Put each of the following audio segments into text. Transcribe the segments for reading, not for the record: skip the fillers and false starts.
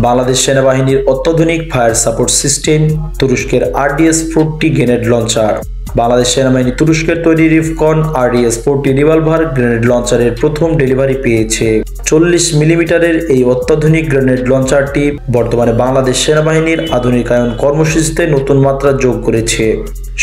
বাংলাদেশ সেনাবাহিনীর অত্যাধুনিক fire support system, তুরস্কের RDS-40 গ্রেনেড লঞ্চার। বাংলাদেশ সেনাবাহিনী তুরস্কের তৈরি রিফকন RDS-40 রিভলভার গ্রেনেড লঞ্চারের প্রথম ডেলিভারি পেয়েছে। 40 মিলিমিটারের এই অত্যাধুনিক গ্রেনেড লঞ্চারটি বর্তমানে বাংলাদেশ সেনাবাহিনীর আধুনিকায়ন কর্মসূচিতে নতুন মাত্রা যোগ করেছে।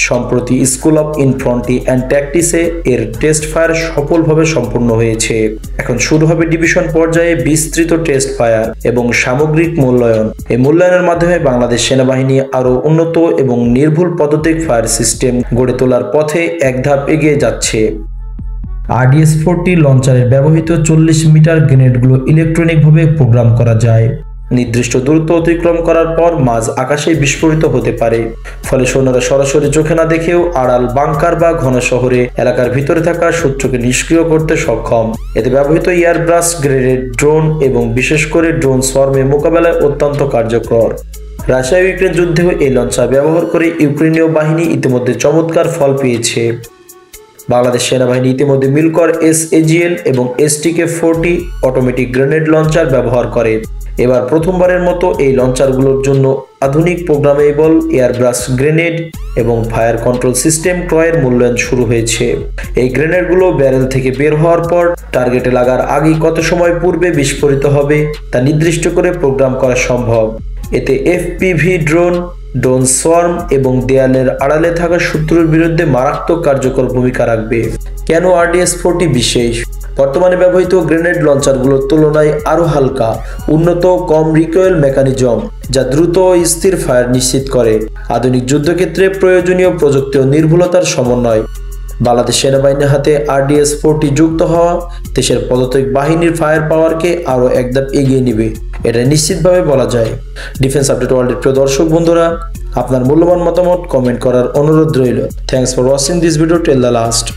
সম্প্রতি স্কুল অফ ইনফ্যান্ট্রি অ্যান্ড ট্যাকটিক্সে এর টেস্ট ফায়ার সফলভাবে সম্পূর্ণ হয়েছে। এখন শুরু হবে ডিভিশন পর্যায়ে বিস্তৃত টেস্ট ফায়ার এবং সামগ্রিক মূল্যায়ন। এই মূল্যায়নের মাধ্যমে বাংলাদেশ সেনাবাহিনী আরও উন্নত এবং নির্ভুল পদ্ধতিক ফায়ার সিস্টেম গড়ে তোলার পথে এক ধাপ এগিয়ে যাচ্ছে। RDS-40 লঞ্চারের ব্যবহৃত 40 মিটার গ্রেনেডগুলো ইলেকট্রনিকভাবে প্রোগ্রাম করা যায়। নির্দিষ্ট দূরত্ব অতিক্রম করার পর মাঝ আকাশে বিস্ফোরিত হতে পারে, ফলে সৈন্যরা সরাসরি চোখে না দেখেও আড়াল, বাংকার বা ঘন শহরে এলাকার ভিতরে থাকা শত্রুকে নিষ্ক্রিয় করতে সক্ষম। এতে ব্যবহৃত এয়ারব্রাশ গ্রেনেড ড্রোন এবং বিশেষ করে ড্রোন সোয়ার্মের মোকাবেলায় অত্যন্ত কার্যকর। রাশিয়া ইউক্রেন যুদ্ধেও এই লঞ্চার ব্যবহার করে ইউক্রেনীয় বাহিনী ইতিমধ্যে চমৎকার ফল পেয়েছে। বাংলাদেশ সেনাবাহিনী ইতিমধ্যে মিলকর SAGL এবং STK-40 অটোমেটিক গ্রেনেড লঞ্চার ব্যবহার করে। এবার প্রথমবারের মতো এই লঞ্চারগুলোর জন্য আধুনিক প্রোগ্রামেবল এয়ারব্রাশ গ্রেনেড এবং ফায়ার কন্ট্রোল সিস্টেম ক্রয়ের মূল্যায়ন শুরু হয়েছে। এই গ্রেনেডগুলো ব্যারেল থেকে বের হওয়ার পর টার্গেটে লাগার আগেই কত সময় পূর্বে বিস্ফোরিত হবে তা নির্দিষ্ট করে প্রোগ্রাম করা সম্ভব। এতে FPV ড্রোন সোয়ার্ম এবং দেয়ালের আড়ালে থাকা শত্রুর বিরুদ্ধে মারাত্মক কার্যকর ভূমিকা রাখবে। কেন RDS-40 বিশেষ? বর্তমানে ব্যবহৃত গ্রেনেড লঞ্চারগুলোর তুলনায় আরও হালকা, উন্নত, কম রিকয়েল মেকানিজম, যা দ্রুত ও স্থির ফায়ার নিশ্চিত করে। আধুনিক যুদ্ধক্ষেত্রে প্রয়োজনীয় প্রযুক্তি ও নির্ভুলতার সমন্বয়। বাংলাদেশ সেনাবাহিনীর হাতে RDS-40 যুক্ত হওয়া দেশের পদাতিক বাহিনীর ফায়ার পাওয়ারকে আরও এক ধাপ এগিয়ে নেবে, এটা নিশ্চিতভাবে বলা যায়। ডিফেন্স আপডেট ওয়ার্ল্ডের প্রিয় দর্শক বন্ধুরা, আপনার মূল্যবান মতামত কমেন্ট করার অনুরোধ রইল। Thanks for watching this video till the last.